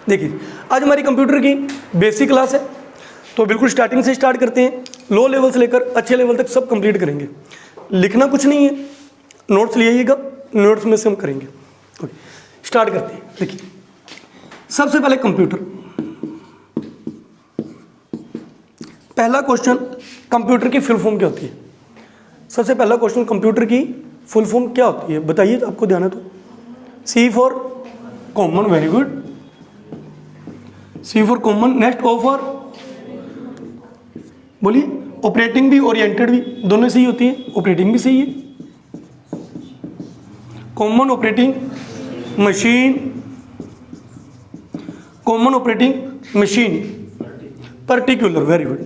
देखिए आज हमारी कंप्यूटर की बेसिक क्लास है, तो बिल्कुल स्टार्टिंग से स्टार्ट करते हैं, लो लेवल से लेकर अच्छे लेवल तक सब कंप्लीट करेंगे। लिखना कुछ नहीं है, नोट्स ले आइएगा, नोट्स में से हम करेंगे। ओके, स्टार्ट करते हैं। देखिए सबसे पहले कंप्यूटर, पहला क्वेश्चन, कंप्यूटर की फुल फॉर्म क्या होती है? सबसे पहला क्वेश्चन, कंप्यूटर की फुल फॉर्म क्या होती है बताइए, आपको ध्यान है तो। C for common, very good, C for common. Next O for, बोलिए, ऑपरेटिंग भी ओरिएंटेड भी दोनों सही होती है, ऑपरेटिंग भी सही है। Common operating machine, common operating machine. Particular, very good,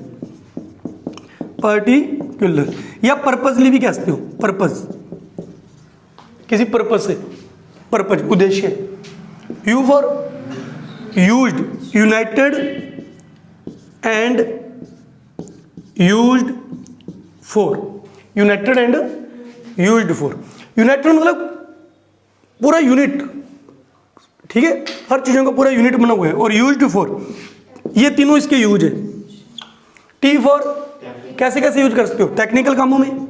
particular या पर्पजली भी कह सकते हो, पर्पज, किसी पर्पज से, पर्पज उद्देश्य। You for used, United and used for, United and used for. United मतलब पूरा यूनिट, ठीक है, हर चीज़ों का पूरा यूनिट बना हुआ है। और यूज्ड फॉर, ये तीनों इसके यूज है। टी फॉर कैसे कैसे यूज कर सकते हो? टेक्निकल कामों में,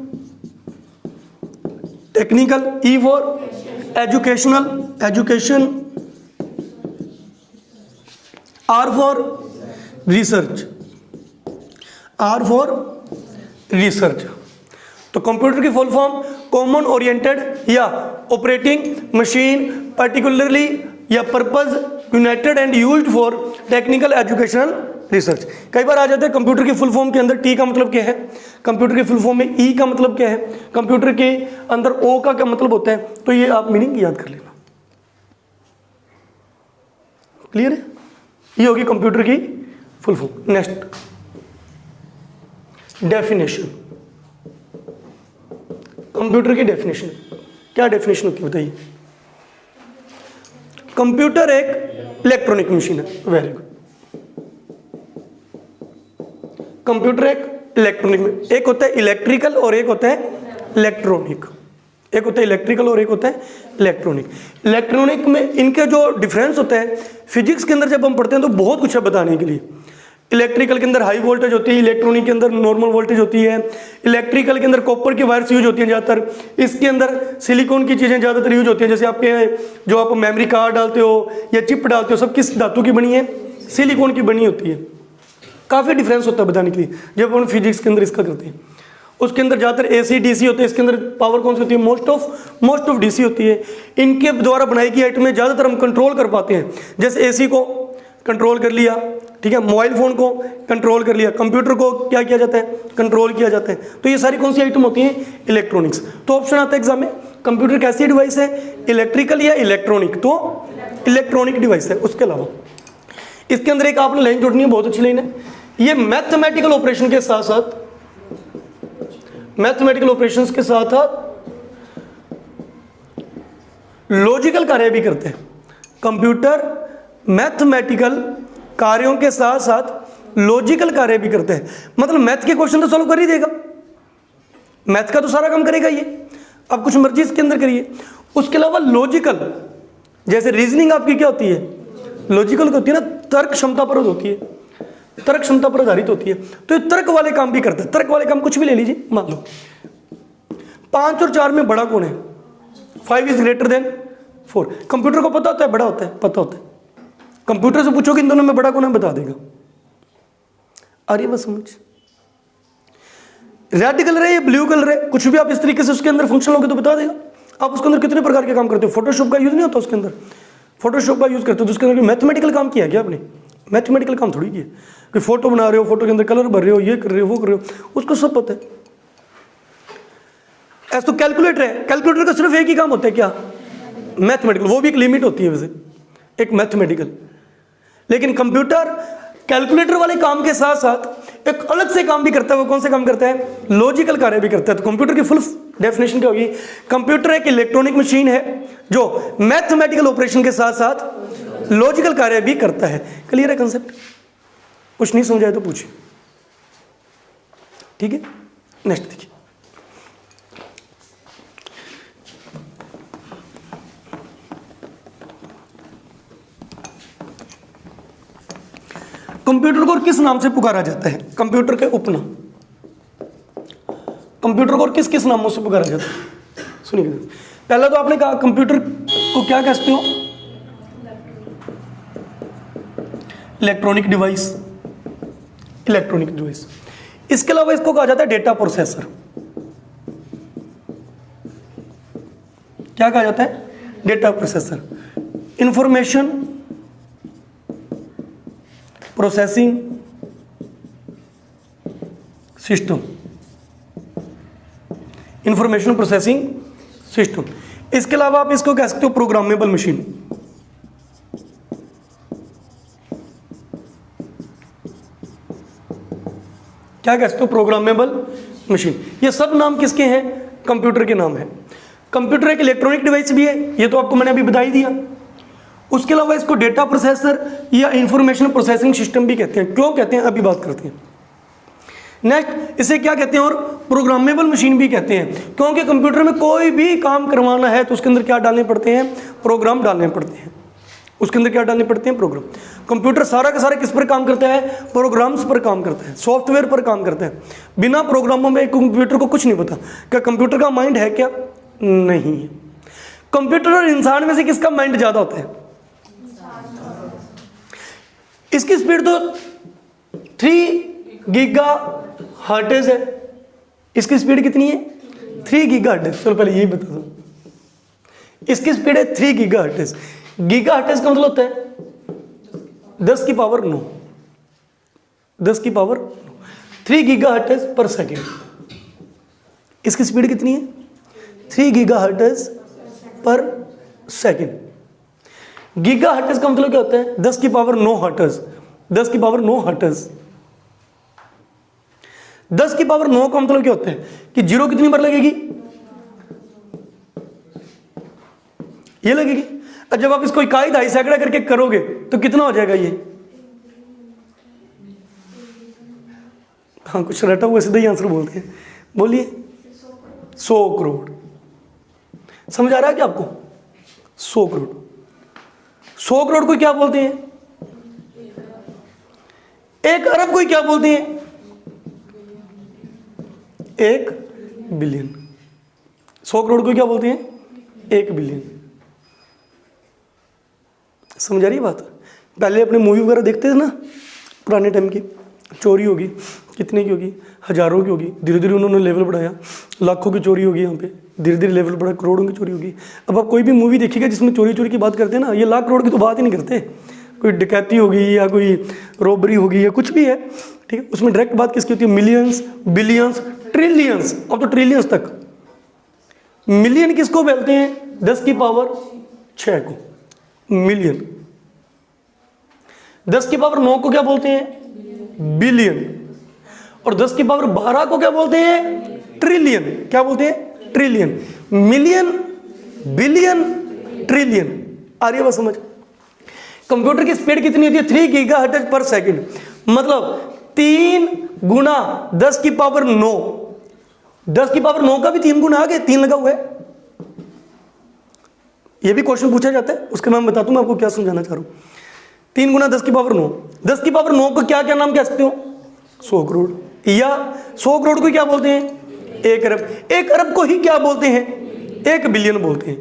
technical. E for educational, education. R for research, R for research. तो कंप्यूटर की फुल फॉर्म कॉमन ओरिएंटेड या ऑपरेटिंग मशीन, पर्टिकुलरली या purpose, united and used for technical, educational, research. कई बार आ जाते हैं कंप्यूटर की फुल फॉर्म के अंदर टी का मतलब क्या है, कंप्यूटर की फुल फॉर्म में ई का मतलब क्या है, कंप्यूटर के अंदर ओ का क्या मतलब होता है, तो ये आप मीनिंग याद कर लेना। क्लियर है? ये होगी कंप्यूटर की full form. Next, definition, computer की डेफिनेशन। क्या डेफिनेशन होती है बताइए? कंप्यूटर एक इलेक्ट्रॉनिक मशीन है, वेरी गुड। कंप्यूटर एक इलेक्ट्रॉनिक, एक होता है इलेक्ट्रिकल और एक होता है इलेक्ट्रॉनिक, एक होता है इलेक्ट्रिकल और एक होता है इलेक्ट्रॉनिक। इलेक्ट्रॉनिक में इनके जो डिफरेंस होता है, फिजिक्स के अंदर जब हम पढ़ते हैं तो बहुत कुछ है बताने के लिए। इलेक्ट्रिकल के अंदर हाई वोल्टेज होती है, इलेक्ट्रॉनिक के अंदर नॉर्मल वोल्टेज होती है। इलेक्ट्रिकल के अंदर कॉपर की वायर्स यूज होती हैं ज़्यादातर, इसके अंदर सिलिकॉन की चीज़ें ज़्यादातर यूज होती हैं। जैसे आपके जो आप मेमोरी कार्ड डालते हो या चिप डालते हो, सब किस धातु की बनी है? सिलिकॉन की बनी होती है। काफ़ी डिफरेंस होता है बताने के लिए जब हम फिजिक्स के अंदर इसका करते हैं। उसके अंदर ज़्यादातर एसी डीसी होते हैं, इसके अंदर पावर कौन सी होती है? मोस्ट ऑफ डीसी होती है। इनके द्वारा बनाई गई आइटम में ज़्यादातर हम कंट्रोल कर पाते हैं। जैसे एसी को कंट्रोल कर लिया, ठीक है, मोबाइल फ़ोन को कंट्रोल कर लिया, कंप्यूटर को क्या किया जाता है? कंट्रोल किया जाता है। तो ये सारी कौन सी आइटम होती हैं? इलेक्ट्रॉनिक्स। तो ऑप्शन आता है एग्जाम में, कंप्यूटर कैसी डिवाइस है? इलेक्ट्रिकल या इलेक्ट्रॉनिक? तो इलेक्ट्रॉनिक डिवाइस है। उसके अलावा इसके अंदर एक आपने लाइन जोड़नी है, बहुत अच्छी लाइन है। ये मैथमेटिकल ऑपरेशन के साथ साथ, मैथमेटिकल ऑपरेशंस के साथ साथ लॉजिकल कार्य भी करते हैं। कंप्यूटर मैथमेटिकल कार्यों के साथ साथ लॉजिकल कार्य भी करते हैं। मतलब मैथ के क्वेश्चन तो सॉल्व कर ही देगा, मैथ का तो सारा काम करेगा ये, अब कुछ मर्जी इसके अंदर करिए। उसके अलावा लॉजिकल, जैसे रीजनिंग आपकी क्या होती है? लॉजिकल होती है ना, तर्क क्षमता पर होती है, तर्क क्षमता पर आधारित होती है। तो ये तर्क वाले काम भी करता है। तर्क वाले काम कुछ भी ले लीजिए, मान लो 5 और 4 में बड़ा कौन है? 5 इज ग्रेटर देन 4। कंप्यूटर को पता होता है बड़ा होता है? पता होता है। कंप्यूटर से पूछोगे इन दोनों में बड़ा कौन है, बता देगा। आ रही है बस समझ? रेड कलर है या ब्लू कलर है, कुछ भी आप इस तरीके से उसके अंदर फंक्शन लोगे तो बता देगा। आप उसके अंदर कितने प्रकार के काम करते हो? फोटोशॉप का यूज नहीं होता उसके अंदर, फोटोशॉप का यूज करते हो तो उसके अंदर मैथमेटिकल काम किया क्या आपने? मैथमेटिकल काम थोड़ी किया। कोई फोटो बना रहे हो, फोटो के अंदर कलर भर रहे हो, ये कर रहे हो, वो कर रहे हो, उसको सब पता है। ऐसा तो कैलकुलेटर है, कैलकुलेटर का सिर्फ एक ही काम होता है क्या? मैथमेटिकल। वो भी एक लिमिट होती है वैसे, एक मैथमेटिकल। लेकिन कंप्यूटर कैलकुलेटर वाले काम के साथ साथ एक अलग से काम भी करता है। वो कौन से काम करता है? लॉजिकल कार्य भी करता है। तो कंप्यूटर की फुल डेफिनेशन क्या होगी? कंप्यूटर एक इलेक्ट्रॉनिक मशीन है जो मैथमेटिकल ऑपरेशन के साथ साथ लॉजिकल कार्य भी करता है। क्लियर है कंसेप्ट? कुछ नहीं समझाए तो पूछिए, ठीक है। नेक्स्ट देखिए, कंप्यूटर को और किस नाम से पुकारा जाता है? कंप्यूटर के उपनाम, कंप्यूटर को और किस किस नामों से पुकारा जाता है? सुनिए, पहला तो आपने कहा कंप्यूटर को क्या कहते हो? Electronic device, electronic device. इसके अलावा इसको कहा जाता है डेटा प्रोसेसर। क्या कहा जाता है? Data processor. Information processing system, information processing system. इसके अलावा आप इसको कह सकते हो प्रोग्रामेबल मशीन। क्या कह सकते हो? Programmable machine. ये सब नाम किसके हैं? कंप्यूटर के नाम है। कंप्यूटर एक इलेक्ट्रॉनिक डिवाइस भी है, ये तो आपको मैंने अभी बता ही दिया। उसके अलावा इसको डेटा प्रोसेसर या इंफॉर्मेशन प्रोसेसिंग सिस्टम भी कहते हैं। क्यों कहते हैं, अभी बात करते हैं। नेक्स्ट, इसे क्या कहते हैं? और प्रोग्रामेबल मशीन भी कहते हैं, क्योंकि कंप्यूटर में कोई भी काम करवाना है तो उसके अंदर क्या डालने पड़ते हैं? प्रोग्राम डालने पड़ते हैं। उसके अंदर क्या डालने पड़ते हैं? प्रोग्राम। कंप्यूटर सारा का सारा किस पर काम करता है? प्रोग्राम्स पर काम करता है, सॉफ्टवेयर पर काम करता है। बिना प्रोग्रामों में कंप्यूटर को कुछ नहीं पता। क्या कंप्यूटर का माइंड है क्या? नहीं है। कंप्यूटर और इंसान में से किसका माइंड ज्यादा होता है? इसकी स्पीड तो 3 गीगाहर्ट्ज है। इसकी स्पीड कितनी है? 3 गीगाहर्ट्ज। चलो पहले यही बता दो, इसकी स्पीड है 3 गीगाहर्ट्ज। गीगाहर्ट्ज का मतलब होता है 10 की पावर 9, 10 की पावर 3 गीगाहर्ट्ज पर सेकेंड। इसकी स्पीड कितनी है? 3 गीगाहर्ट्ज पर सेकेंड। गीगाहर्ट्ज का मतलब क्या होता है? 10 की पावर 9 हर्ट्ज, 10 की पावर 9 हर्ट्ज। 10 की पावर 9 का मतलब क्या होता है कि जीरो कितनी बार लगेगी? ये लगेगी। और जब आप इसको इकाई दहाई सैकड़ा करके करोगे तो कितना हो जाएगा ये? हाँ, कुछ रटा हुआ सीधा ही आंसर बोलते हैं, बोलिए। 100 करोड़। समझ आ रहा है क्या आपको? 100 करोड़। 100 करोड़ को क्या बोलते हैं? 1 अरब को क्या बोलते हैं? 1 बिलियन। 100 करोड़ को क्या बोलते हैं? 1 बिलियन। समझ आ रही है बात? पहले अपने मूवी वगैरह देखते थे ना, पुराने टाइम की, चोरी होगी कितने की होगी? हजारों की होगी। धीरे धीरे उन्होंने लेवल बढ़ाया, लाखों की चोरी होगी। यहाँ पे धीरे धीरे लेवल बढ़ा, करोड़ों की चोरी होगी। अब आप कोई भी मूवी देखिएगा जिसमें चोरी चोरी की बात करते हैं ना, ये लाख करोड़ की तो बात ही नहीं करते। कोई डकैती होगी या कोई रॉबरी होगी या कुछ भी है, ठीक है, उसमें डायरेक्ट बात किसकी होती है? मिलियंस, बिलियंस, ट्रिलियंस, अब तो ट्रिलियंस तक। मिलियन किसको बोलते हैं? 10 की पावर 6 को मिलियन। 10 की पावर 9 को क्या बोलते हैं? बिलियन। और 10 की पावर 12 को क्या बोलते हैं? ट्रिलियन। क्या बोलते हैं? ट्रिलियन। Million, billion, trillion. आ रही है बात समझ? कंप्यूटर की स्पीड कितनी होती है? 3 गीगाहर्ट्ज पर सेकंड। मतलब 3 गुना 10 की पावर 9। 10 की पावर 9 का भी 3 गुना आगे 3 लगा हुआ है। ये भी क्वेश्चन पूछा जाता है, उसके मैं बताता हूं मैं आपको क्या समझाना चाह रहा हूं। 3 गुना 10 की पावर 9। 10 की पावर 9 को क्या क्या नाम कह सकते हो? 100 करोड़। या 100 करोड़ को क्या बोलते हैं? 1 अरब। 1 अरब को ही क्या बोलते हैं? 1 बिलियन बोलते हैं।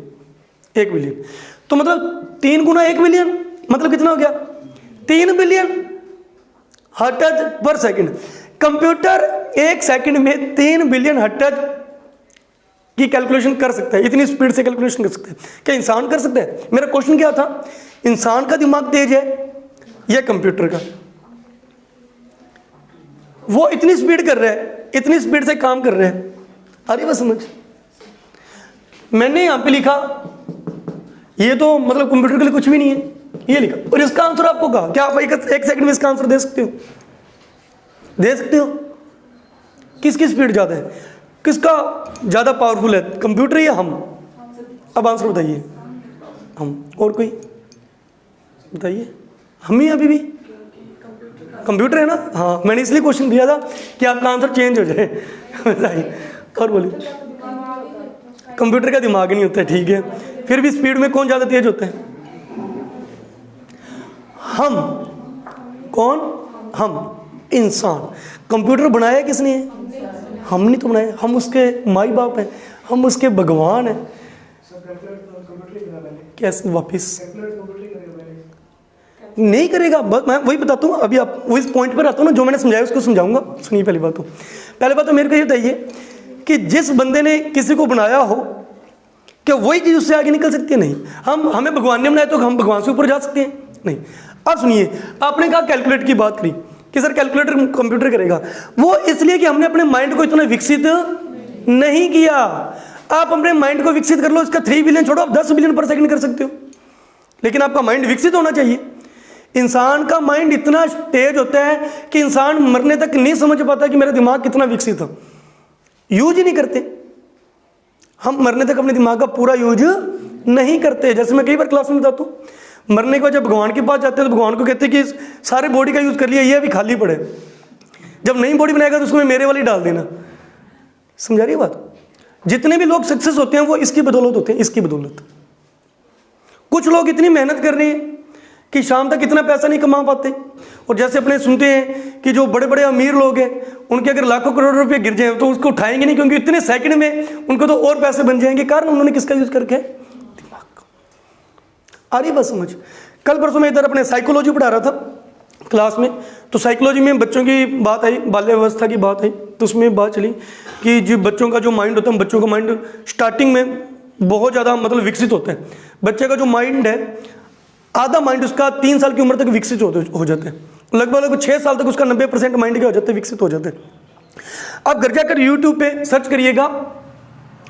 1 बिलियन। तो मतलब 3 गुना 1 बिलियन मतलब कितना हो गया? 3 बिलियन हर्ट्ज पर सेकंड। कंप्यूटर 1 सेकंड में 3 बिलियन हर्ट्ज की कैलकुलेशन कर सकता है। इतनी स्पीड से कैलकुलेशन कर सकता है। क्या इंसान कर सकता है? मेरा क्वेश्चन क्या था? इंसान का दिमाग तेज है या कंप्यूटर का? वो इतनी स्पीड कर रहा है, इतनी स्पीड से काम कर रहा है। अरे बस समझ, मैंने यहां पे लिखा, ये तो मतलब कंप्यूटर के लिए कुछ भी नहीं है, ये लिखा और इसका आंसर आपको कहा। क्या आप एक सेकंड में इसका आंसर दे सकते हो? दे सकते हो? किसकी स्पीड ज्यादा है? किसका ज्यादा पावरफुल है, कंप्यूटर या हम? अब आंसर बताइए। हम। और कोई बताइए? हम ही अभी भी कंप्यूटर है ना? हाँ, मैंने इसलिए क्वेश्चन दिया था कि आपका आंसर चेंज हो जाए। बताइए और बोलिए। कंप्यूटर का दिमाग नहीं होता है, ठीक है, फिर भी स्पीड में कौन ज्यादा तेज होता है? हम। कौन? हम इंसान। कंप्यूटर बनाया किसने है? हमने तो बनाया, हम उसके माई बाप हैं, हम उसके भगवान हैं। कैसे वापिस नहीं करेगा? मैं वही बताता हूँ, अभी आप वो इस पॉइंट पर आता हूँ ना, जो मैंने समझाया उसको समझाऊंगा। सुनिए पहली बात तो मेरे को ये बताइए कि जिस बंदे ने किसी को बनाया हो, क्या वही चीज़ उससे आगे निकल सकती है? नहीं। हमें भगवान ने बनाया तो हम भगवान से ऊपर जा सकते हैं? नहीं। अब सुनिए, आपने कहा कैलकुलेटर की बात करी कि सर कैलकुलेटर कंप्यूटर करेगा, वो इसलिए कि हमने अपने माइंड को इतना विकसित नहीं किया। आप अपने माइंड को विकसित कर लो, इसका 3 बिलियन छोड़ो, आप 10 बिलियन पर सेकंड कर सकते हो, लेकिन आपका माइंड विकसित होना चाहिए। इंसान का माइंड इतना तेज होता है कि इंसान मरने तक नहीं समझ पाता कि मेरा दिमाग कितना विकसित है, यूज ही नहीं करते। हम मरने तक अपने दिमाग का पूरा यूज नहीं करते। जैसे मैं कई बार क्लास में बताता हूँ, मरने के बाद जब भगवान के पास जाते हैं तो भगवान को कहते हैं कि सारे बॉडी का यूज कर लिया, ये अभी खाली पड़े, जब नई बॉडी बनाएगा तो उसमें मेरे वाली डाल देना। समझा रही बात? जितने भी लोग सक्सेस होते हैं वो इसकी बदौलत होते हैं, इसकी बदौलत। कुछ लोग इतनी मेहनत कर रहे हैं कि शाम तक इतना पैसा नहीं कमा पाते, और जैसे अपने सुनते हैं कि जो बड़े बड़े अमीर लोग हैं उनके अगर लाखों करोड़ रुपए गिर जाए तो उसको उठाएंगे नहीं, क्योंकि इतने सेकंड में उनको तो और पैसे बन जाएंगे। कारण उन्होंने किसका यूज करके? दिमाग का। आ रही बात समझ? कल परसों मैं इधर अपने साइकोलॉजी पढ़ा रहा था क्लास में, तो साइकोलॉजी में बच्चों की बात आई, बाल्यावस्था की बात आई, तो उसमें बात चली कि जो बच्चों का जो माइंड होता है, बच्चों का माइंड स्टार्टिंग में बहुत ज़्यादा मतलब विकसित होता है। बच्चे का जो माइंड है, आधा माइंड उसका 3 साल की उम्र तक विकसित हो जाते हैं, लगभग 6 साल तक उसका 90% माइंड क्या हो जाते हैं? विकसित हो जाते हैं। आप घर जाकर यूट्यूब पे सर्च करिएगा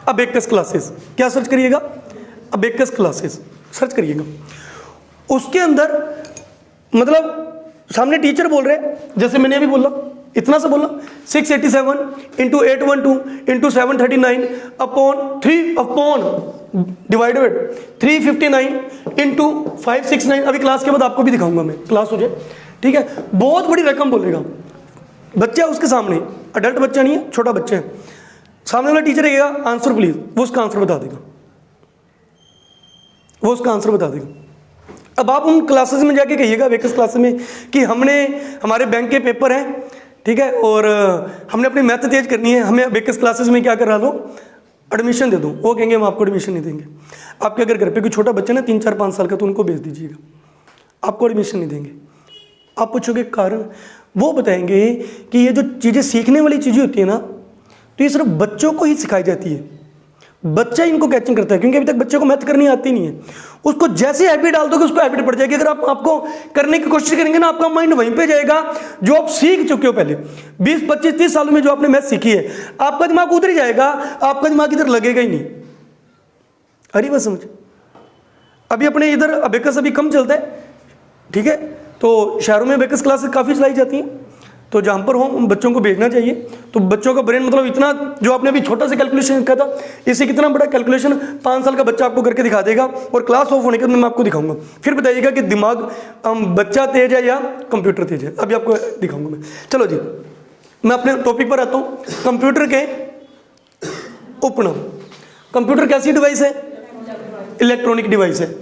अबेकस क्लासेस। क्या सर्च करिएगा? अबेकस क्लासेस सर्च करिएगा। उसके अंदर मतलब सामने टीचर बोल रहे हैं, जैसे मैंने अभी बोला, इतना सा बोला, 687 into 812 into 739 upon 3 upon divided 359 into 569। अभी क्लास के बाद आपको भी दिखाऊंगा मैं, क्लास हो जाए, ठीक है? बहुत बड़ी रकम बोलेगा बच्चा उसके सामने, अडल्ट बच्चा नहीं है, छोटा बच्चा है। सामने वाला टीचर रहेगा आंसर प्लीज, वो उसका आंसर बता देगा, वो उसका आंसर बता देगा। अब आप उन क्लासेस में जाके कहिएगा, वेकस क्लासेस में, कि हमारे बैंक के पेपर हैं, ठीक है, और हमने अपनी मैथ तेज करनी है, हमें वेकस क्लासेस में क्या करा दो? एडमिशन दे दूँ। वो कहेंगे हम आपको एडमिशन नहीं देंगे। आपके अगर घर पे कोई छोटा बच्चा ना 3, 4, 5 साल का, तो उनको भेज दीजिएगा, आपको एडमिशन नहीं देंगे। आप पूछोगे कारण, वो बताएंगे कि ये जो चीज़ें सीखने वाली चीज़ें होती है ना, तो ये सिर्फ बच्चों को ही सिखाई जाती है, बच्चा इनको कैचिंग करता है, क्योंकि अभी तक बच्चे को मैथ करनी आती नहीं है। उसको जैसे हैबिट डाल दोगे उसको हैबिट पड़ जाएगी। अगर आपको करने की कोशिश करेंगे ना, आपका माइंड वहीं पे जाएगा जो आप सीख चुके हो पहले 20, 25, 30 सालों में जो आपने मैथ सीखी है, आपका दिमाग उधर ही जाएगा, आपका दिमाग इधर लगेगा ही नहीं। अरे बस समझ, अभी अपने इधर अबेकस अभी कम चलता है, ठीक है, तो शहरों में अबेकस क्लासेस काफ़ी चलाई जाती हैं, तो जहाँ पर हो उन बच्चों को भेजना चाहिए। तो बच्चों का ब्रेन मतलब इतना, जो आपने अभी छोटा सा कैलकुलेशन किया था, इसे कितना बड़ा कैलकुलेशन 5 साल का बच्चा आपको करके दिखा देगा, और क्लास ऑफ होने के बाद मैं आपको दिखाऊंगा। फिर बताइएगा कि दिमाग बच्चा तेज है या कंप्यूटर तेज है, अभी आपको दिखाऊंगा मैं। चलो जी, मैं अपने टॉपिक पर आता हूँ, कंप्यूटर के उपनाम। कंप्यूटर कैसी डिवाइस है? इलेक्ट्रॉनिक डिवाइस है।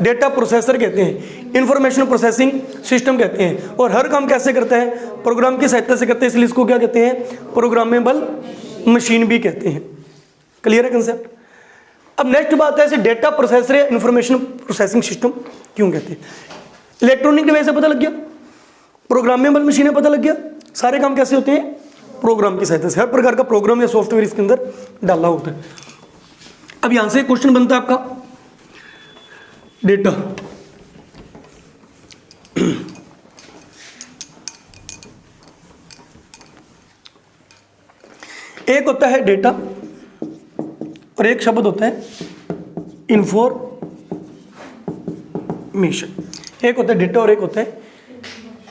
डेटा प्रोसेसर कहते हैं, इंफॉर्मेशन प्रोसेसिंग सिस्टम कहते हैं, और हर काम कैसे करता है? प्रोग्राम की सहायता से करते हैं, इसलिए इसको क्या कहते हैं? प्रोग्रामेबल मशीन भी कहते हैं। क्लियर है कंसेप्ट? अब नेक्स्ट बात है, इसे डेटा प्रोसेसर या इंफॉर्मेशन प्रोसेसिंग सिस्टम क्यों कहते हैं? इलेक्ट्रॉनिक डिवाइस से पता लग गया, प्रोग्रामेबल मशीनें पता लग गया, सारे काम कैसे होते हैं? प्रोग्राम की सहायता से। हर प्रकार का प्रोग्राम या सॉफ्टवेयर इसके अंदर डाला होता है। अब यहां से क्वेश्चन बनता है आपका, डेटा एक होता है डेटा और एक शब्द होता है इंफॉर्मेशन। एक होता है डेटा और एक होता है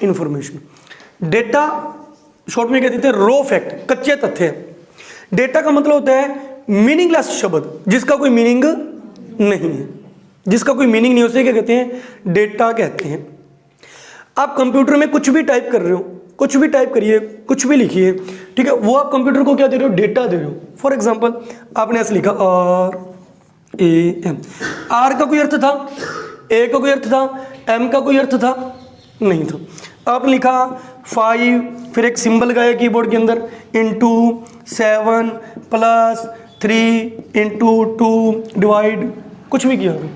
इंफॉर्मेशन। डेटा शॉर्ट में कहते हैं रॉ फैक्ट, कच्चे तथ्य। डेटा का मतलब होता है मीनिंगलेस शब्द, जिसका कोई मीनिंग नहीं है, जिसका कोई मीनिंग नहीं, उसे क्या कहते हैं? डेटा कहते हैं। आप कंप्यूटर में कुछ भी टाइप कर रहे हो, कुछ भी टाइप करिए, कुछ भी लिखिए, ठीक है, वो आप कंप्यूटर को क्या दे रहे हो? डेटा दे रहे हो। फॉर एग्जांपल आपने ऐसे लिखा RAM, आर का कोई अर्थ था? ए का कोई अर्थ था? एम का कोई अर्थ था? नहीं था। आपने लिखा 5, फिर एक सिंबल गया कीबोर्ड के अंदर, इंटू 7 प्लस 3 इंटू 2 डिवाइड, कुछ भी किया अभी,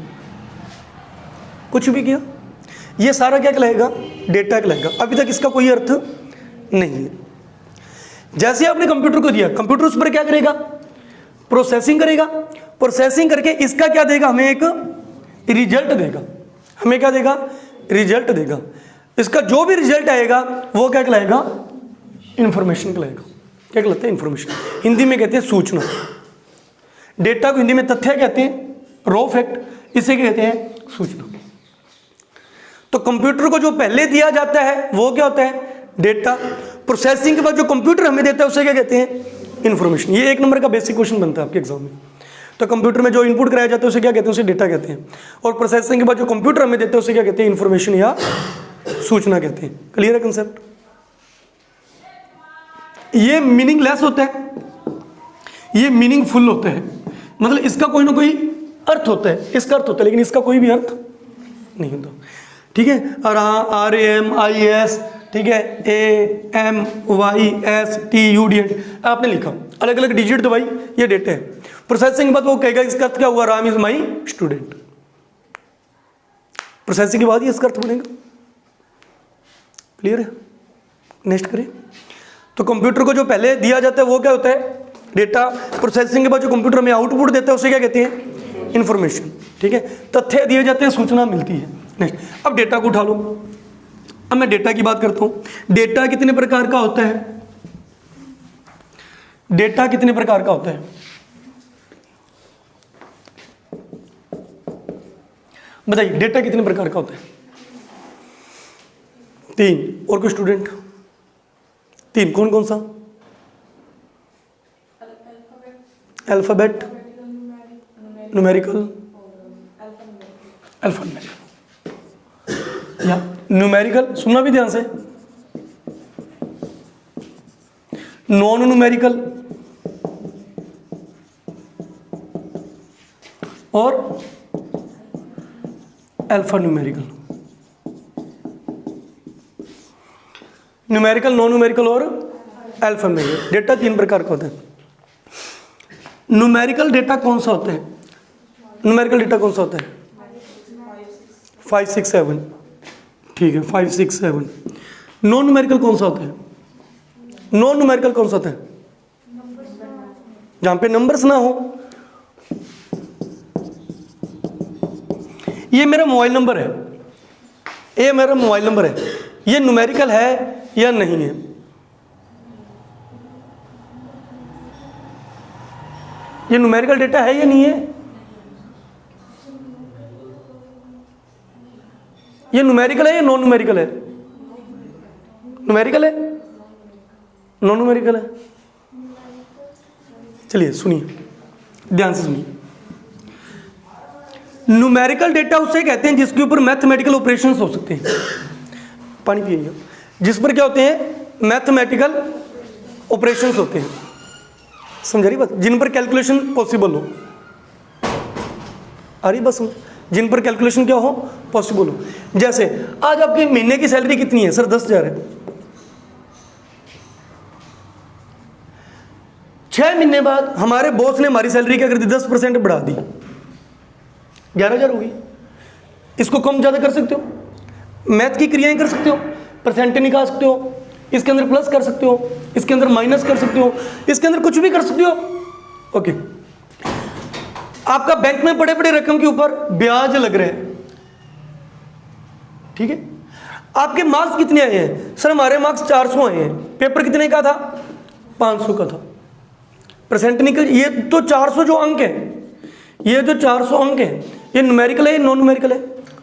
कुछ भी किया, ये सारा क्या कहलाएगा? डेटा कहलाएगा। अभी तक इसका कोई अर्थ नहीं है। जैसे आपने कंप्यूटर को दिया, कंप्यूटर उस पर क्या करेगा? प्रोसेसिंग करेगा। प्रोसेसिंग करके इसका क्या देगा? हमें एक रिजल्ट देगा। हमें क्या देगा? रिजल्ट देगा। इसका जो भी रिजल्ट आएगा वो क्या कहलाएगा? इंफॉर्मेशन कहलाएगा। क्या कहलाता है? इंफॉर्मेशन। हिंदी में कहते हैं सूचना। डेटा को हिंदी में तथ्य कहते हैं, रॉ फैक्ट, इसे कहते हैं सूचना। तो कंप्यूटर को जो पहले दिया जाता है वो क्या होता है? डेटा। प्रोसेसिंग के बाद जो कंप्यूटर हमें देता है उसे क्या कहते हैं? इंफॉर्मेशन। ये 1 नंबर का बेसिक क्वेश्चन बनता है आपके एग्जाम में। तो कंप्यूटर में जो इनपुट कराया जाता है उसे क्या कहते हैं? उसे डेटा कहते हैं। और प्रोसेसिंग के बाद जो कंप्यूटर हमें देता है उसे क्या कहते हैं? इंफॉर्मेशन या सूचना कहते हैं। क्लियर है कंसेप्ट? ये मीनिंगलेस होता है, ये मीनिंगफुल होता है। मतलब इसका कोई ना कोई अर्थ होता है, इसका अर्थ होता है, लेकिन इसका कोई भी अर्थ नहीं होता। ठीक है? RAMIS, ठीक है, AMYSTUD आपने लिखा, अलग अलग डिजिट दबाई, ये डेटा है। प्रोसेसिंग के बाद वो कहेगा इसका अर्थ क्या हुआ? Ram is my student. Processing के बाद ही इसका अर्थ बनेगा। क्लियर है? नेक्स्ट करें। तो कंप्यूटर को जो पहले दिया जाता है वो क्या होता है? डेटा। प्रोसेसिंग के बाद जो कंप्यूटर में आउटपुट देता है उसे क्या कहते हैं? इंफॉर्मेशन। ठीक है? तथ्य दिए जाते हैं, सूचना मिलती है। नेक्स्ट, अब डेटा को उठा लो। अब मैं डेटा की बात करता हूं। डेटा कितने प्रकार का होता है? डेटा कितने प्रकार का होता है? बताइए, डेटा कितने प्रकार का होता है? 3। और कोई स्टूडेंट? 3 कौन कौन सा? अल्फाबेट, न्यूमेरिकल, अल्फाबेट या न्यूमेरिकल। सुनना भी ध्यान से। नॉन न्यूमेरिकल और alpha numerical. Numerical, non numerical और अल्फा न्यूमेरिकल। डेटा 3 प्रकार का होता है। न्यूमेरिकल डेटा कौन सा होता है? न्यूमेरिकल डेटा कौन सा होता है? 5 6 7। ठीक है, 5 6 7। नॉन न्यूमेरिकल कौन सा होता है? नॉन न्यूमेरिकल कौन सा होता है? जहां पे नंबर्स ना हो। ये मेरा मोबाइल नंबर है, ये मेरा मोबाइल नंबर है, ये न्यूमेरिकल है या नहीं है? ये न्यूमेरिकल डेटा है या नहीं है? ये न्यूमेरिकल है या नॉन न्यूमेरिकल है? न्यूमेरिकल है, नॉन न्यूमेरिकल है? चलिए सुनिए, ध्यान से सुनिए। न्यूमेरिकल डेटा उसे कहते हैं जिसके ऊपर मैथमेटिकल ऑपरेशंस हो सकते हैं। पानी पिएगा। जिस पर क्या होते हैं? मैथमेटिकल ऑपरेशंस होते हैं। समझ रही बात? जिन पर कैलकुलेशन पॉसिबल हो। आ रही बस समझ? जिन पर कैलकुलेशन क्या हो? पॉसिबल हो। जैसे आज आपकी महीने की सैलरी कितनी है? सर 10,000 है। 6 महीने बाद हमारे बॉस ने हमारी सैलरी क्या कर दी? 10% बढ़ा दी, 11,000 होगी। इसको कम ज़्यादा कर सकते हो, मैथ की क्रियाएं कर सकते हो, परसेंटेज निकाल सकते हो, इसके अंदर प्लस कर सकते हो, इसके अंदर माइनस कर सकते हो, इसके अंदर कुछ भी कर सकते हो। ओके। आपका बैंक में बड़े बड़े रकम के ऊपर ब्याज लग रहे हैं। ठीक है? आपके मार्क्स कितने आए हैं? सर हमारे मार्क्स 400 आए हैं। पेपर कितने का था? 500 का था। परसेंट निकल, ये तो 400 जो अंक है, ये जो 400 अंक है, ये न्यूमेरिकल है, नॉन न्यूमेरिकल है?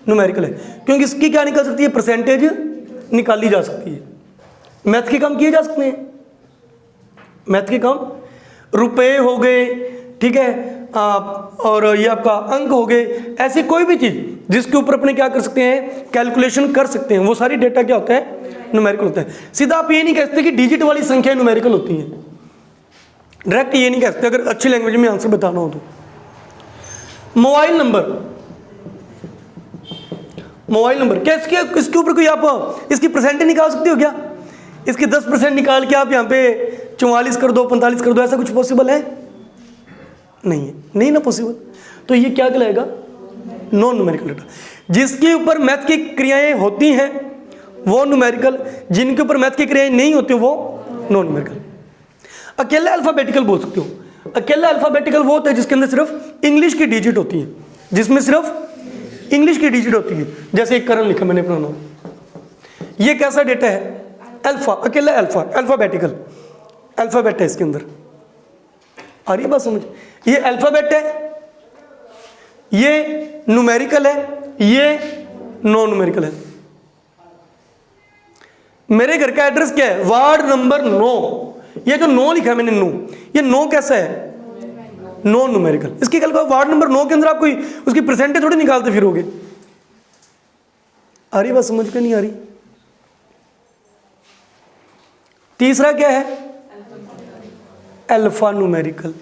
न्यूमेरिकल है, क्योंकि इसकी क्या निकल सकती है? परसेंटेज निकाली जा सकती है। मैथ के काम किए जा सकते हैं। मैथ के काम, रुपए हो गए, ठीक है, और ये आपका अंक हो गए, ऐसी कोई भी चीज जिसके ऊपर अपने क्या कर सकते हैं? कैलकुलेशन कर सकते हैं, वो सारी डेटा क्या होता है? न्यूमेरिकल होता है। सीधा आप ये नहीं कह सकते कि डिजिट वाली संख्या न्यूमेरिकल होती है, डायरेक्ट ये नहीं कह सकते अगर अच्छी लैंग्वेज में आंसर बताना हो तो। मोबाइल नंबर, मोबाइल नंबर क्या इसके ऊपर कोई आप इसकी परसेंटेज निकाल सकते हो क्या? इसके 10% निकाल के आप यहाँ पे 44 कर दो, 45 कर दो, ऐसा कुछ पॉसिबल है? नहीं है, नहीं ना पॉसिबल। तो ये क्या कहलाएगा? Non numerical data. जिसके ऊपर मैथ की क्रियाएं होती हैं वो न्यूमेरिकल, जिनके ऊपर मैथ की क्रियाएं नहीं होती वो नॉन न्यूमेरिकल। अकेला अल्फाबेटिकल बोल सकते हो। अकेला अल्फाबेटिकल वो होता है जिसके अंदर सिर्फ इंग्लिश की डिजिट होती है, जिसमें सिर्फ इंग्लिश की डिजिट होती है। जैसे एक करण लिखा मैंने अपना नाम, ये कैसा डेटा है? अल्फा, अकेला अल्फा, अल्फाबेटिकल अल्फाबेट है इसके अंदर। आ रही है बात समझ? ये अल्फाबेट है, ये न्यूमेरिकल है, ये नॉन न्यूमेरिकल है। मेरे घर का एड्रेस क्या है? Ward number 9। ये जो 9 लिखा है मैंने 9, ये 9 कैसा है? Non numerical. इसकी गल वार्ड नंबर 9 के अंदर आप कोई उसकी परसेंटेज थोड़ी निकालते फिरोगे। आ रही बात समझ के? नहीं आ रही? तीसरा क्या है? Alpha numerical.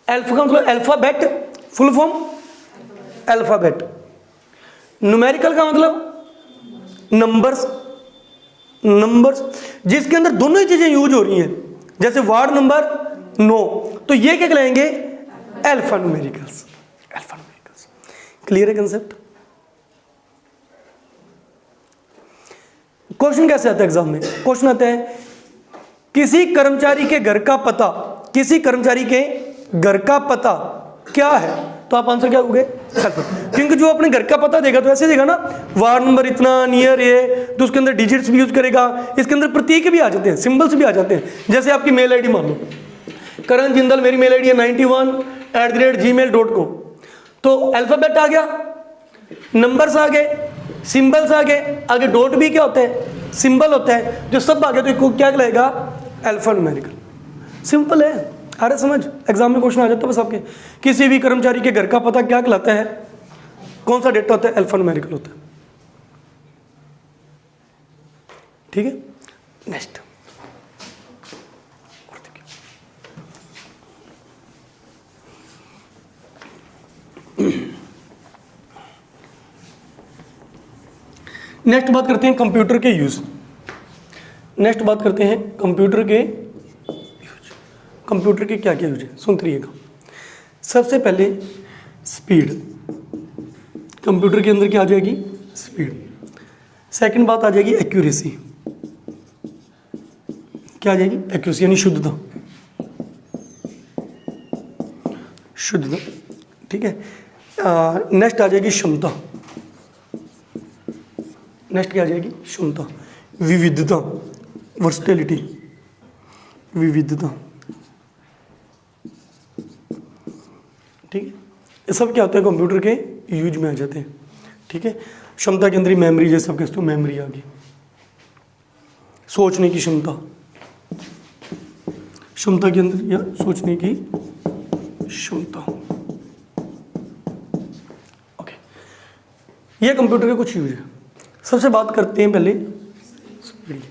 अल्फा का मतलब alphabet, full form alphabet. Numerical का मतलब नंबर्स, नंबर्स जिसके अंदर दोनों ही चीजें यूज हो रही हैं। जैसे वार्ड नंबर 9, तो ये क्या कहलाएंगे? Alpha numericals. Alpha numericals. Clear है कंसेप्ट? क्वेश्चन कैसे आता है एग्जाम में? क्वेश्चन आता है किसी कर्मचारी के घर का पता, किसी कर्मचारी के घर का पता क्या है? तो आप आंसर क्या दोगे? क्योंकि जो अपने घर का पता देगा तो ऐसे देगा ना, वार्ड नंबर इतना, नियर ये, तो उसके अंदर डिजिट्स भी यूज करेगा, इसके अंदर प्रतीक भी आ जाते हैं, सिंबल्स भी आ जाते हैं। जैसे आपकी मेल आईडी मान लो, करण जिंदल मेरी मेल आईडी है 91@gmail.com, तो अल्फाबेट आ गया, नंबर्स आ गए, सिंबल्स आ गए, आगे डॉट भी क्या होता है? सिंबल होता है। जो सब आ गया तो इसको क्या कहलाएगा? Alpha numerical. सिंपल है, आ रहा समझ? एग्जाम में क्वेश्चन आ जाता है बस आपके, किसी भी कर्मचारी के घर का पता क्या कहलाता है? कौन सा डेटा होता है? अल्फा न्यूमेरिकल होता है। ठीक है, नेक्स्ट। नेक्स्ट बात करते हैं कंप्यूटर के यूज। नेक्स्ट बात करते हैं कंप्यूटर के यूज। कंप्यूटर के क्या क्या यूज है सुनते रहिएगा। सबसे पहले स्पीड, कंप्यूटर के अंदर क्या आ जाएगी? स्पीड। सेकंड बात आ जाएगी एक्यूरेसी। क्या आ जाएगी? एक्यूरेसी यानी शुद्धता, शुद्धता। ठीक है। नेक्स्ट आ जाएगी क्षमता। नेक्स्ट क्या आ जाएगी? क्षमता। विविधता, वर्सटिलिटी, विविधता। ठीक है, ये सब क्या होता है? कंप्यूटर के यूज में आ जाते हैं। ठीक है। क्षमता के अंदर मेमोरी, जैसे आप कहते हो मेमोरी आ गई, सोचने की क्षमता, क्षमता के अंदर या सोचने की क्षमता। ओके, ये कंप्यूटर के कुछ यूज है। सबसे बात करते हैं पहले स्पीड।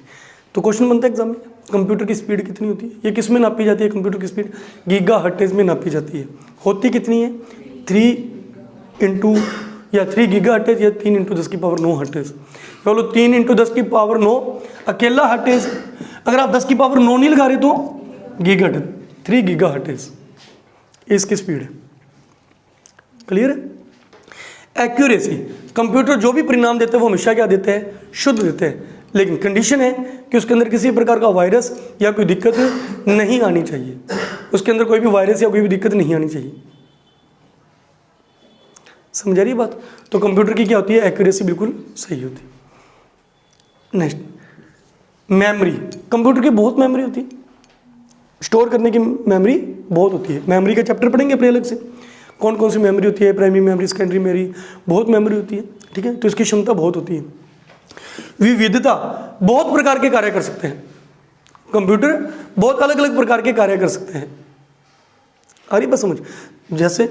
तो क्वेश्चन बनता है एग्जाम में, कंप्यूटर की स्पीड कितनी होती है? ये किस में नापी जाती है? कंप्यूटर की स्पीड गीगा हर्ट्ज में नापी जाती है। होती कितनी है? 3 गीगा हर्ट्ज या 3 × 10⁹ हर्ट्ज। बोलो 3 × 10⁹ अकेला हर्ट्ज। अगर आप 10⁹ नहीं लगा रहे तो गीगा हर्ट्ज, 3 गीगा हर्ट्ज इसकी स्पीड है। क्लियर है? एक्यूरेसी, कंप्यूटर जो भी परिणाम देते हैं वो हमेशा क्या देते हैं? शुद्ध देते हैं, लेकिन कंडीशन है कि उसके अंदर किसी प्रकार का वायरस या कोई दिक्कत नहीं आनी चाहिए। उसके अंदर कोई भी वायरस या कोई भी दिक्कत नहीं आनी चाहिए। समझ आ रही बात? तो कंप्यूटर की क्या होती है? एक्यूरेसी बिल्कुल सही होती है। Next, memory. कंप्यूटर की बहुत मेमोरी होती है, स्टोर करने की मेमोरी बहुत होती है। मेमोरी का चैप्टर पढ़ेंगे अपने अलग से, कौन कौन सी मेमोरी होती है, प्राइमरी मेमोरी, सेकेंडरी मेमोरी, बहुत मेमोरी होती है। ठीक है, तो इसकी क्षमता बहुत होती है। विविधता, बहुत प्रकार के कार्य कर सकते हैं कंप्यूटर, बहुत अलग अलग प्रकार के कार्य कर सकते हैं। आ रही बात समझ? जैसे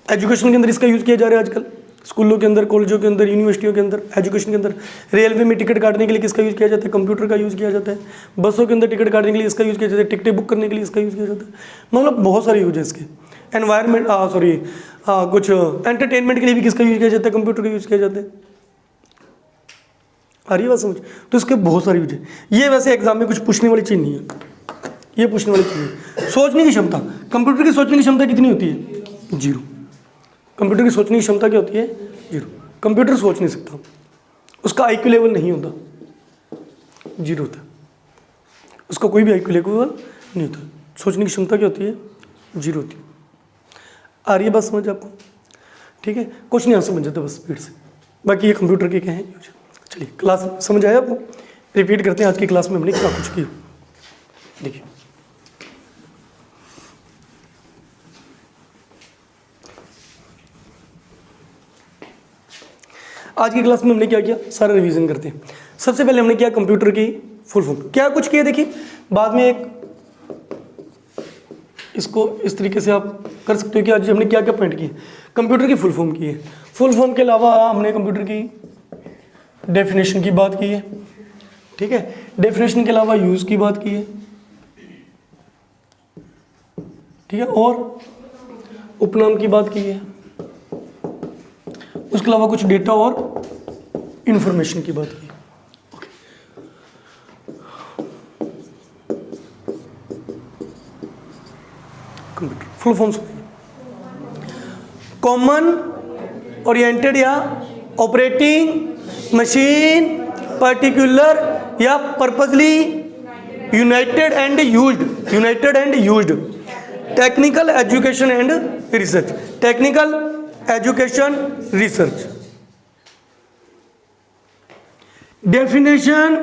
एजुकेशन के अंदर इसका यूज़ किया जा रहा है आजकल, स्कूलों के अंदर, कॉलेजों के अंदर, यूनिवर्सिटियों के अंदर, एजुकेशन के अंदर। रेलवे में टिकट काटने के लिए किसका यूज़ किया जाता है? कंप्यूटर का यूज़ किया जाता है। बसों के अंदर टिकट काटने के लिए इसका यूज़ किया जाता है। टिकटें बुक करने के लिए इसका यूज़ किया जाता है। मतलब बहुत सारे यूज है इसके। एनवायरमेंट कुछ एंटरटेनमेंट के लिए भी किसका यूज़ किया जाता है? कंप्यूटर का यूज़ किया जाता है। आ रही है बात समझ? तो इसके बहुत सारे यूज है। ये वैसे एग्जाम में कुछ पूछने वाली चीज़ नहीं है, ये पूछने वाली चीज़ है। सोचने की क्षमता, कंप्यूटर की सोचने की क्षमता कितनी होती है? 0। कंप्यूटर की सोचने की क्षमता क्या होती है? 0। कंप्यूटर सोच नहीं सकता, उसका IQ लेवल नहीं होता, 0 होता है, उसका कोई भी IQ लेवल नहीं होता। सोचने की क्षमता क्या होती है? 0 होती है। आ रही है बात समझ आपको? ठीक है, कुछ नहीं आंसर बन जाता बस स्पीड से। बाकी ये कंप्यूटर के क्या है यूज। चलिए, क्लास समझ आया आपको? रिपीट करते हैं आज की क्लास में हमने क्या कुछ किया। देखिए, आज की क्लास में हमने क्या किया, सारा रिवीजन करते हैं। सबसे पहले हमने किया कंप्यूटर की फुल फॉर्म, क्या कुछ किया देखिए। बाद में एक इसको इस तरीके से आप कर सकते हो कि आज हमने क्या क्या पॉइंट किए। कंप्यूटर की फुल फॉर्म की है, फुल फॉर्म के अलावा हमने कंप्यूटर की डेफिनेशन की बात की है, ठीक है। डेफिनेशन के अलावा यूज की बात की है, ठीक है, और उपनाम की बात की है। उसके अलावा कुछ डेटा और इंफॉर्मेशन की बात की है। कंप्यूटर फुल फॉर्म सुनिए। कॉमन ओरिएंटेड या ऑपरेटिंग मशीन, पर्टिकुलर या purposely United and used, technical education and research, technical education research. Definition,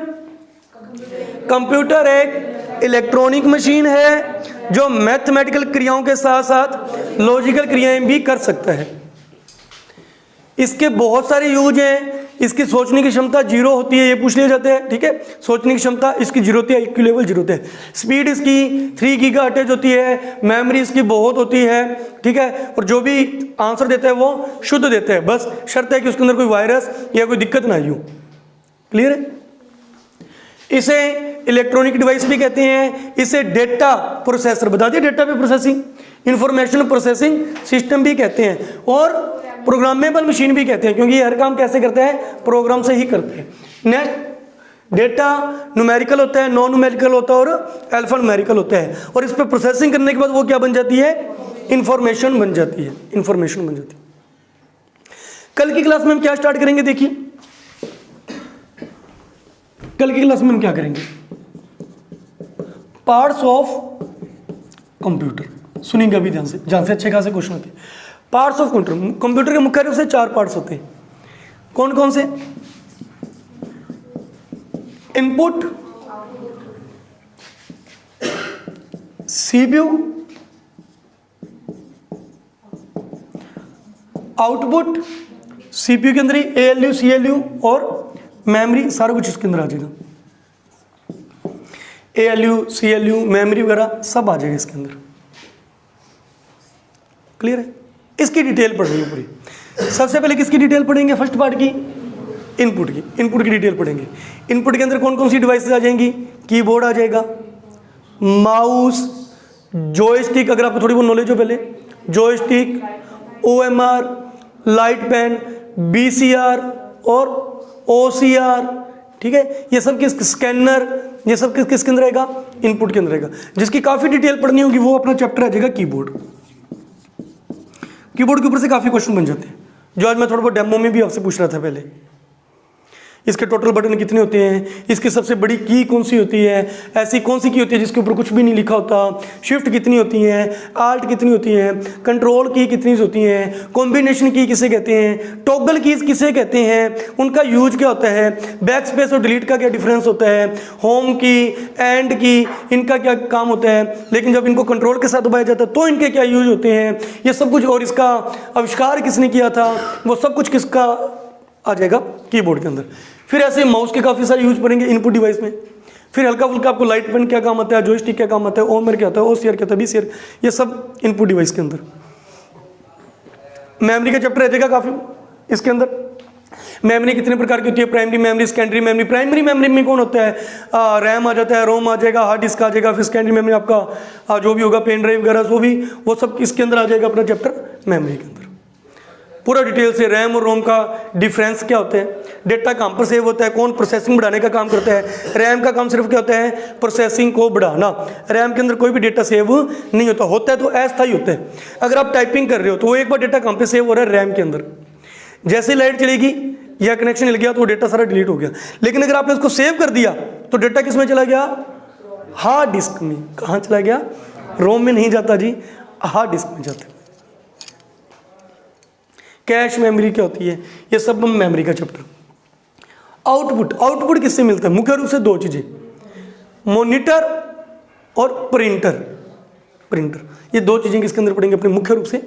computer एक इलेक्ट्रॉनिक मशीन है जो मैथमेटिकल क्रियाओं के साथ साथ लॉजिकल क्रियाएं भी कर सकता है। इसके बहुत सारे यूज हैं। इसकी सोचने की क्षमता 0 होती है, ये पूछ लिया जाता है, ठीक है। सोचने की क्षमता इसकी 0 होती है, IQ लेवल 0 होता है। स्पीड इसकी 3 गीगाहर्ट्ज होती है। मेमोरी इसकी बहुत होती है, ठीक है। और जो भी आंसर देता है वो शुद्ध देता है, बस शर्त है कि उसके अंदर कोई वायरस या कोई दिक्कत ना आई हो। क्लियर है? इसे इलेक्ट्रॉनिक डिवाइस भी कहते हैं। इसे डेटा प्रोसेसर, बता दिए, डेटा पे प्रोसेसिंग, इंफॉर्मेशन प्रोसेसिंग सिस्टम भी कहते हैं, और प्रोग्रामेबल मशीन भी कहते हैं, क्योंकि ये हर काम कैसे करते हैं? प्रोग्राम से ही करते हैं। नेक्स्ट, डेटा न्यूमेरिकल होता है, नॉन न्यूमेरिकल होता है और अल्फा न्यूमेरिकल होता है। और इस पर प्रोसेसिंग करने के बाद वो क्या बन जाती है? इंफॉर्मेशन बन जाती है, इंफॉर्मेशन बन जाती है। कल की क्लास में हम क्या स्टार्ट करेंगे? देखिए, कल की क्लास में हम क्या करेंगे? Parts of computer. सुनिएंगे अभी ध्यान से, जहां से अच्छे खासे क्वेश्चन होते हैं। पार्ट्स ऑफ कंप्यूटर, कंप्यूटर के मुख्य रूप से 4 पार्ट्स होते हैं। कौन कौन से? इनपुट, CPU, आउटपुट, CPU के अंदर ही ALU, CLU और मेमोरी, सारा कुछ इसके अंदर आ जाएगा। ALU, CLU, मेमोरी वगैरह सब आ जाएगा इसके अंदर। क्लियर है? इसकी डिटेल पढ़ेंगे पूरी। सबसे पहले किसकी डिटेल पढ़ेंगे? फर्स्ट पार्ट की, इनपुट की। इनपुट की डिटेल पढ़ेंगे। इनपुट के अंदर कौन कौन सी डिवाइसेस आ जाएंगी? कीबोर्ड आ जाएगा, माउस, जॉयस्टिक, अगर आपको थोड़ी बहुत नॉलेज हो पहले, joystick, OMR, light pen, BCR और OCR, ठीक है। ये सब किस, स्कैनर, ये सब किसके अंदर रहेगा? इनपुट के अंदर रहेगा। जिसकी काफी डिटेल पढ़नी होगी वो अपना चैप्टर आ जाएगा कीबोर्ड। कीबोर्ड के ऊपर से काफी क्वेश्चन बन जाते हैं, जो आज मैं थोड़ा बहुत डेमो में भी आपसे पूछ रहा था पहले। इसके टोटल बटन कितने होते हैं, इसकी सबसे बड़ी की कौन सी होती है, ऐसी कौन सी की होती है जिसके ऊपर कुछ भी नहीं लिखा होता, शिफ्ट कितनी होती है, आल्ट कितनी होती है, कंट्रोल की कितनी होती हैं, कॉम्बिनेशन की किसे कहते हैं, टॉगल कीज किसे कहते हैं, उनका यूज क्या होता है, बैक स्पेस और डिलीट का क्या डिफरेंस होता है, होम की, एंड की, इनका क्या काम होता है, लेकिन जब इनको कंट्रोल के साथ दबाया जाता है तो इनके क्या यूज होते हैं, ये सब कुछ। और इसका आविष्कार किसने किया था, वो सब कुछ किसका आ जाएगा? कीबोर्ड के अंदर। फिर ऐसे माउस के काफ़ी सारे यूज पड़ेंगे इनपुट डिवाइस में। फिर हल्का फुल्का आपको लाइट पेन क्या काम आता है, जॉयस्टिक क्या काम आता है, OMR क्या होता है, OCR क्या होता है, BCR, ये सब इनपुट डिवाइस के अंदर। मेमोरी का चैप्टर रह जाएगा काफ़ी इसके अंदर। मेमोरी कितने प्रकार की होती है? Primary memory, secondary memory. Primary memory में कौन होता है? रैम आ जाता है, रोम आ जाएगा, हार्ड डिस्क आ जाएगा। फिर सेकेंडरी मेमोरी आपका जो भी होगा, पेन ड्राइव वगैरह, जो भी, वो सब इसके अंदर आ जाएगा अपना चैप्टर मेमोरी के अंदर। पूरा डिटेल से रैम और रोम का डिफरेंस क्या होता है, डेटा कहाँ पर सेव होता है, कौन प्रोसेसिंग बढ़ाने का काम करता है। रैम का काम सिर्फ क्या होता है, प्रोसेसिंग को बढ़ाना। रैम के अंदर कोई भी डेटा सेव नहीं होता है तो अस्थायी होता है। अगर आप टाइपिंग कर रहे हो तो वो एक बार डेटा कहाँ पे सेव हो रहा है, रैम के अंदर। जैसे लाइट चलेगी या कनेक्शन हिल गया तो वो डेटा सारा डिलीट हो गया। लेकिन अगर आपने उसको सेव कर दिया तो डेटा किस में चला गया, हार्ड डिस्क में। कहाँ चला गया, रोम में नहीं जाता जी, हार्ड डिस्क में जाता है। कैश मेमोरी क्या होती है, ये सब मेमोरी का चैप्टर। आउटपुट किससे मिलता है, मुख्य रूप से दो चीजें, मॉनिटर और प्रिंटर। ये दो चीजें किसके अंदर पड़ेंगे अपने मुख्य रूप से,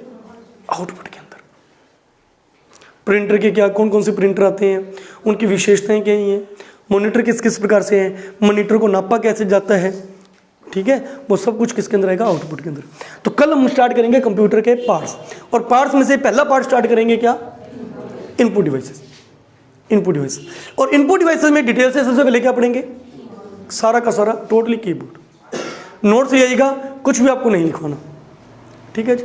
आउटपुट के अंदर। प्रिंटर के क्या कौन कौन से प्रिंटर आते हैं, उनकी विशेषताएं क्या हैं, मॉनिटर किस किस प्रकार से है, मॉनिटर को नापा कैसे जाता है, ठीक है, वो सब कुछ किसके अंदर आएगा, आउटपुट के अंदर। तो कल हम स्टार्ट करेंगे कंप्यूटर के पार्ट्स, और पार्ट्स में से पहला पार्ट स्टार्ट करेंगे क्या, इनपुट डिवाइसेस। और इनपुट डिवाइसेस में डिटेल से सबसे पहले क्या पढ़ेंगे, सारा का सारा टोटली कीबोर्ड। नोट्स ले आइएगा, कुछ भी आपको नहीं लिखवाना, ठीक है जी।